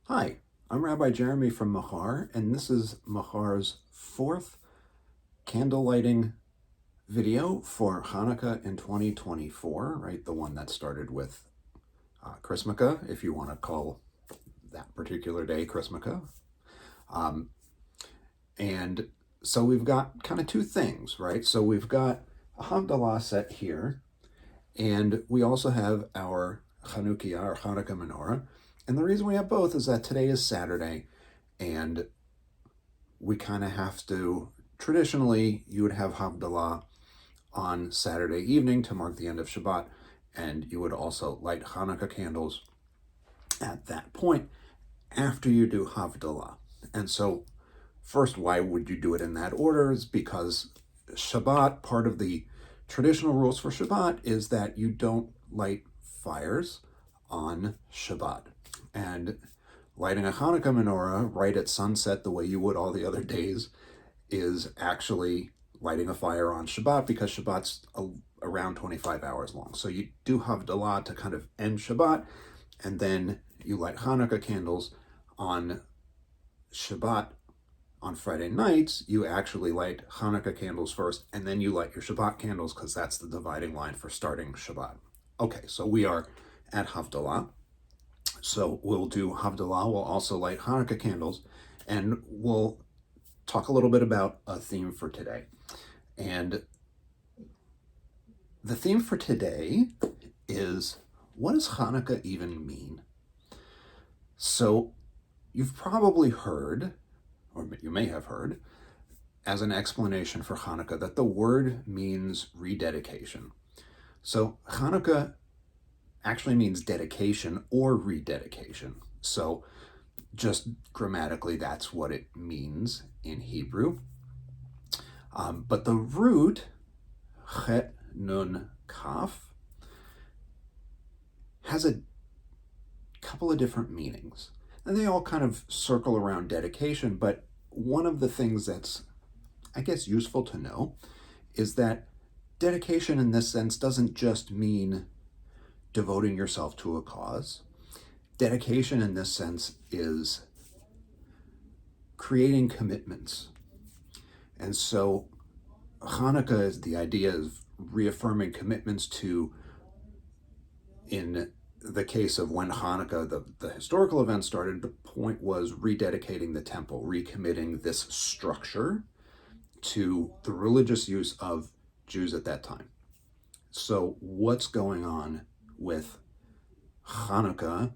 Hi, I'm Rabbi Jeremy from Machar, and this is Machar's fourth candle lighting video for Hanukkah in 2024, right? The one that started with Chrismukkah, if you want to call that particular day Chrismukkah. And so we've got kind of two things, right? So we've got a Havdalah set here, and we also have our Hanukkah, our Hanukkah menorah. And the reason we have both is that today is Saturday, and we kind of have to, traditionally, you would have Havdalah on Saturday evening to mark the end of Shabbat, and you would also light Hanukkah candles at that point after you do Havdalah. And so, first, why would you do it in that order? Is because Shabbat, part of the traditional rules for Shabbat is that you don't light fires on Shabbat. And lighting a Hanukkah menorah right at sunset, the way you would all the other days, is actually lighting a fire on Shabbat, because Shabbat's around 25 hours long. So you do Havdalah to kind of end Shabbat, and then you light Hanukkah candles on Shabbat. On Friday nights, you actually light Hanukkah candles first, and then you light your Shabbat candles, because that's the dividing line for starting Shabbat. Okay, so we are at Havdalah. So we'll do Havdalah, we'll also light Hanukkah candles, and we'll talk a little bit about a theme for today. And the theme for today is, what does Hanukkah even mean? So you've probably heard, or you may have heard, as an explanation for Hanukkah, that the word means rededication. So Hanukkah actually means dedication or rededication. So just grammatically, that's what it means in Hebrew. But the root, chet nun kaf, has a couple of different meanings. And they all kind of circle around dedication, but one of the things that's, I guess, useful to know is that dedication in this sense doesn't just mean devoting yourself to a cause. Dedication in this sense is creating commitments. And so Hanukkah is the idea of reaffirming commitments to, in the case of when Hanukkah, the historical event started, the point was rededicating the temple, recommitting this structure to the religious use of Jews at that time. So what's going on with Hanukkah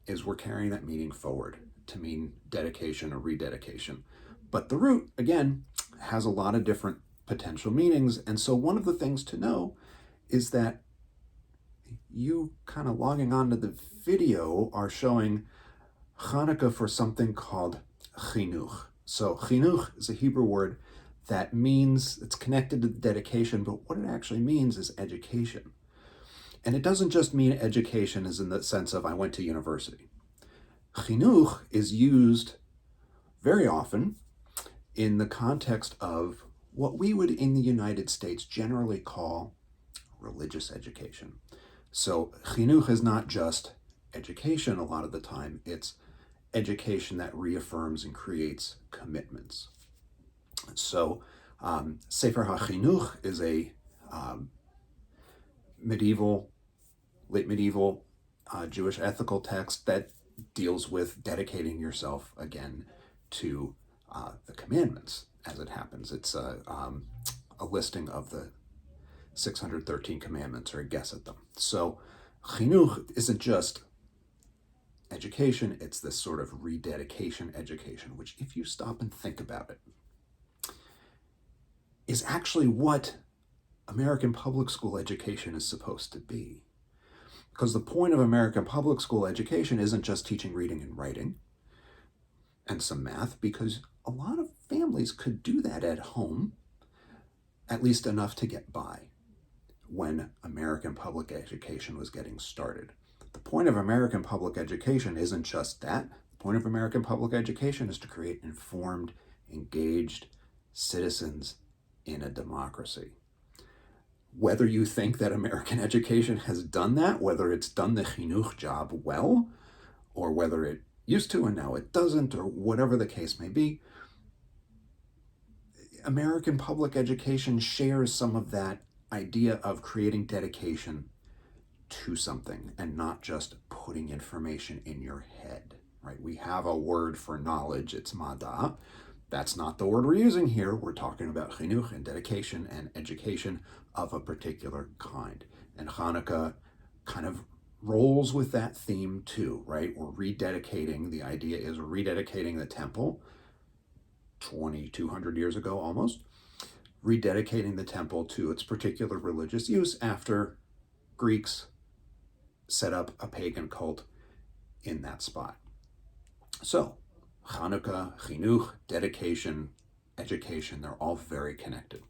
is we're carrying that meaning forward to mean dedication or rededication. But the root, again, has a lot of different potential meanings. And so one of the things to know is that you kind of logging onto the video are showing Hanukkah for something called chinuch. So chinuch is a Hebrew word that means, it's connected to the dedication, but what it actually means is education. And it doesn't just mean education as in the sense of I went to university. Chinuch is used very often in the context of what we would in the United States generally call religious education. So chinuch is not just education a lot of the time, it's education that reaffirms and creates commitments. So Sefer HaChinuch is a late medieval Jewish ethical text that deals with dedicating yourself again to the commandments as it happens. It's a listing of the 613 commandments, or a guess at them. So chinuch isn't just education, it's this sort of rededication education, which, if you stop and think about it, is actually what American public school education is supposed to be. Because the point of American public school education isn't just teaching reading and writing and some math, because a lot of families could do that at home, at least enough to get by, when American public education was getting started. The point of American public education isn't just that. The point of American public education is to create informed, engaged citizens in a democracy. Whether you think that American education has done that, whether it's done the chinuch job well, or whether it used to and now it doesn't, or whatever the case may be. American public education shares some of that idea of creating dedication to something and not just putting information in your head, right? We have a word for knowledge, it's mada. That's not the word we're using here. We're talking about chinuch and dedication and education of a particular kind. And Hanukkah kind of rolls with that theme too, right? We're rededicating, the idea is we're rededicating the temple 2,200 years ago almost, rededicating the temple to its particular religious use after Greeks set up a pagan cult in that spot. So Hanukkah, chinuch, dedication, education, they're all very connected.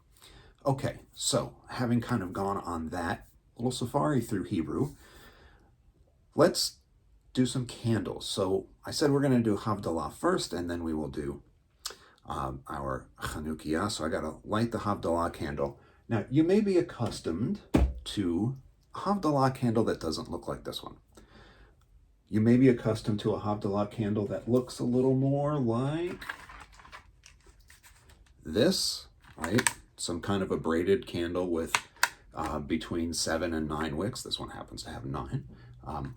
Okay, so having kind of gone on that little safari through Hebrew, let's do some candles. So I said we're going to do Havdalah first, and then we will do our Chanukiah. So I got to light the Havdalah candle. Now, you may be accustomed to a Havdalah candle that doesn't look like this one. You may be accustomed to a Havdalah candle that looks a little more like this, right? Some kind of a braided candle with between 7 and 9 wicks. This one happens to have 9,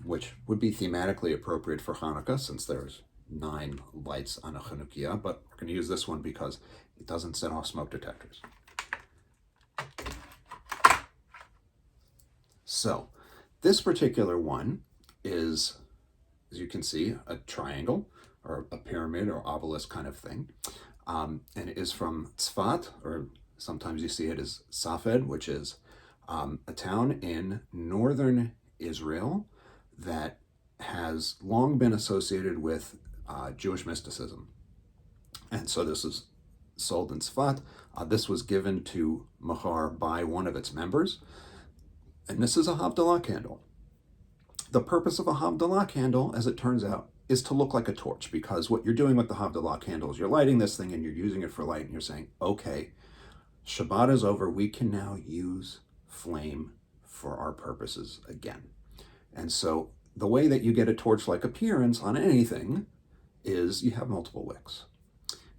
which would be thematically appropriate for Hanukkah since there's 9 lights on a Chanukiah, but we're going to use this one because it doesn't set off smoke detectors. So this particular one is, as you can see, a triangle or a pyramid or obelisk kind of thing. And it is from Tzfat, or sometimes you see it as Safed, which is a town in northern Israel that has long been associated with Jewish mysticism. And so this is sold in Tzfat. This was given to Machar by one of its members. And this is a Havdalah candle. The purpose of a Havdalah candle, as it turns out, is to look like a torch, because what you're doing with the Havdalah candle is you're lighting this thing and you're using it for light, and you're saying, okay, Shabbat is over, we can now use flame for our purposes again. And so the way that you get a torch-like appearance on anything is you have multiple wicks.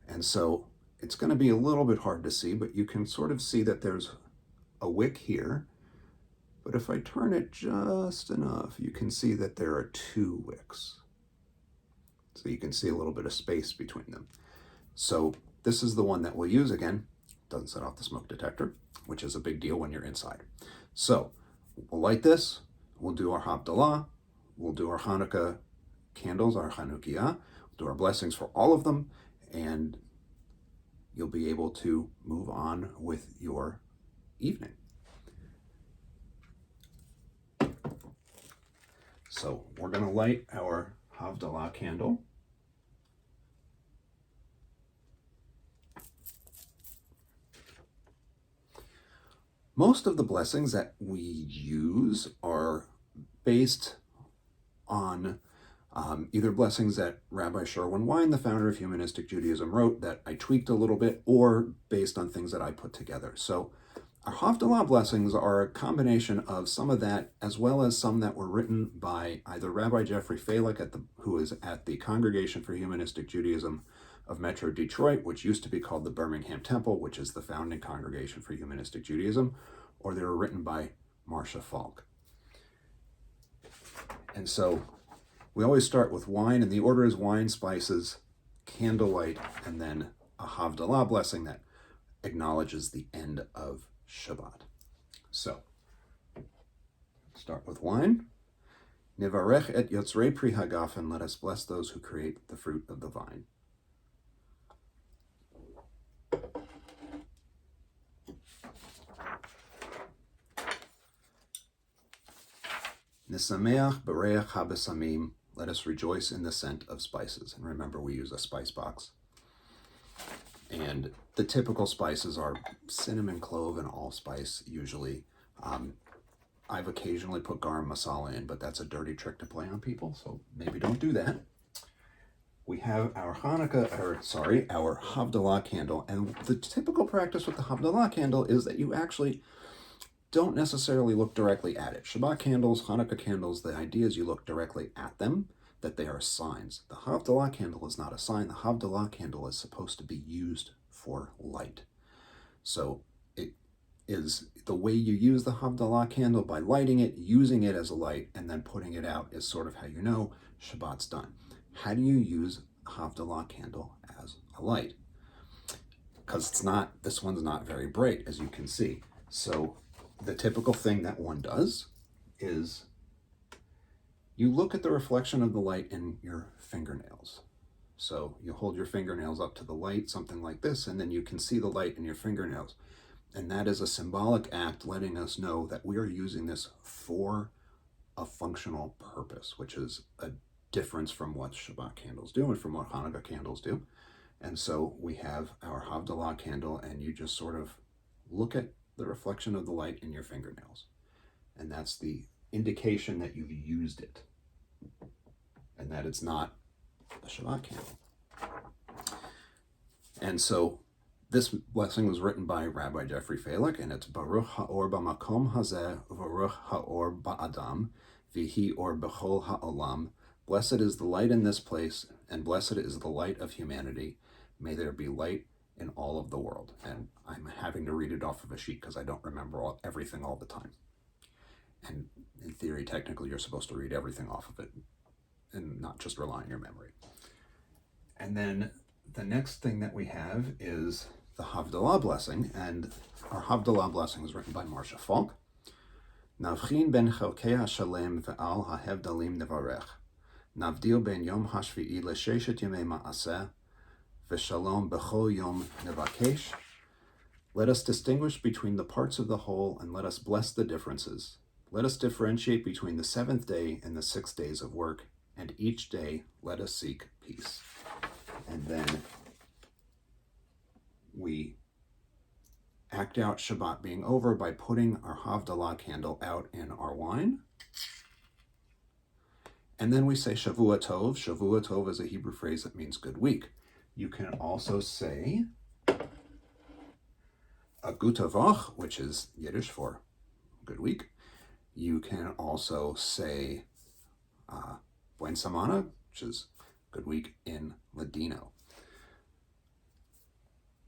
And so it's going to be a little bit hard to see, but you can sort of see that there's a wick here. But if I turn it just enough, you can see that there are 2 wicks. So you can see a little bit of space between them. So this is the one that we'll use again. Doesn't set off the smoke detector, which is a big deal when you're inside. So we'll light this. We'll do our Havdalah. We'll do our Hanukkah candles, our Chanukiah. We'll do our blessings for all of them. And you'll be able to move on with your evening. So we're going to light our Havdalah candle. Most of the blessings that we use are based on either blessings that Rabbi Sherwin Wein, the founder of Humanistic Judaism, wrote that I tweaked a little bit, or based on things that I put together. So our Havdalah blessings are a combination of some of that, as well as some that were written by either Rabbi Jeffrey Falek, who is at the Congregation for Humanistic Judaism of Metro Detroit, which used to be called the Birmingham Temple, which is the founding congregation for Humanistic Judaism, or they were written by Marcia Falk. And so we always start with wine, and the order is wine, spices, candlelight, and then a Havdalah blessing that acknowledges the end of Shabbat. So, start with wine. Nivarech et yotzrei pri hagafen, let us bless those who create the fruit of the vine. Nisameach bereach habesamim, let us rejoice in the scent of spices. And remember, we use a spice box. And the typical spices are cinnamon, clove, and allspice usually. I've occasionally put garam masala in, but that's a dirty trick to play on people, so maybe don't do that. We have our our Havdalah candle. And the typical practice with the Havdalah candle is that you actually don't necessarily look directly at it. Shabbat candles, Hanukkah candles, the idea is you look directly at them. that they are signs. The Havdalah candle is not a sign. The Havdalah candle is supposed to be used for light. So it is the way you use the Havdalah candle, by lighting it, using it as a light, and then putting it out, is sort of how you know Shabbat's done. How do you use a Havdalah candle as a light? Because this one's not very bright, as you can see. So the typical thing that one does is you look at the reflection of the light in your fingernails. So you hold your fingernails up to the light, something like this, and then you can see the light in your fingernails. And that is a symbolic act letting us know that we are using this for a functional purpose, which is a difference from what Shabbat candles do and from what Hanukkah candles do. And so we have our Havdalah candle, and you just sort of look at the reflection of the light in your fingernails. And that's the indication that you've used it, and that it's not a Shabbat candle. And so this blessing was written by Rabbi Jeffrey Falick, and it's Baruch Ha'or B'makom Hazeh Baruch Ha'or Ba'adam V'hi Or B'chol Ha'olam. Blessed is the light in this place, and blessed is the light of humanity. May there be light in all of the world. And I'm having to read it off of a sheet because I don't remember everything all the time. And in theory, technically, you're supposed to read everything off of it and not just rely on your memory. And then the next thing that we have is the Havdalah blessing, and our Havdalah blessing is written by Marcia Falk. Navchin ben chelkei hashalem ve'al ha'hevdalim nevarech. Navdil ben yom hashvi'i l'sheshet yemei ma'aseh v'shalom b'chol yom nevakesh. Let us distinguish between the parts of the whole, and let us bless the differences. Let us differentiate between the 7th day and the 6 days of work, and each day let us seek peace. And then we act out Shabbat being over by putting our Havdalah candle out in our wine. And then we say Shavua Tov. Shavua Tov is a Hebrew phrase that means good week. You can also say a Gutavoch, which is Yiddish for good week. You can also say Buen Samana, which is good week in Ladino.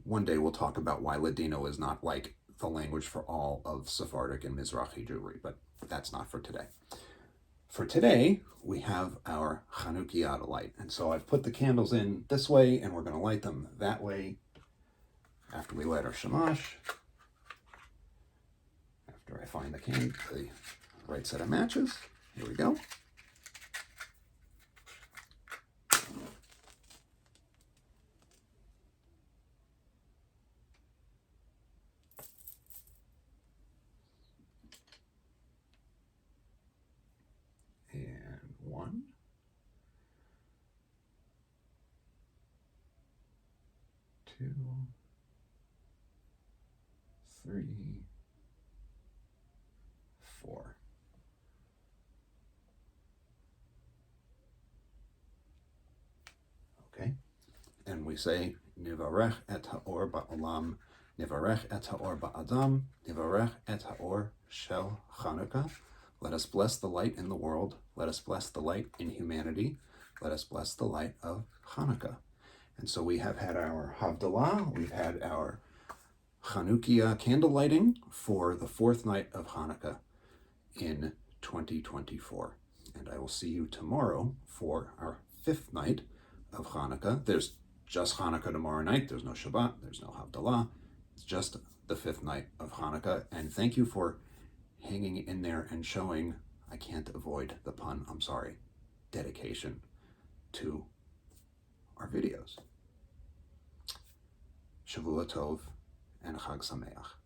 One day we'll talk about why Ladino is not like the language for all of Sephardic and Mizrahi Jewry, but that's not for today. For today, we have our Chanukiah light. And so I've put the candles in this way, and we're going to light them that way after we light our shamash. After I find the right set of matches. Here we go. And 1, 2, 3, 4. Okay, and we say Nivarech et haor ba'olam, Nivarech et haor ba'adam, Nivarech et haor shel Hanukkah. Let us bless the light in the world. Let us bless the light in humanity. Let us bless the light of Hanukkah. And so we have had our Havdalah, we've had our Chanukiah candle lighting for the 4th night of Hanukkah in 2024. And I will see you tomorrow for our 5th night of Hanukkah. There's just Hanukkah tomorrow night. There's no Shabbat. There's no Havdalah. It's just the 5th night of Hanukkah. And thank you for hanging in there and showing, I can't avoid the pun, I'm sorry, dedication to our videos. Shavua Tov and Chag Sameach.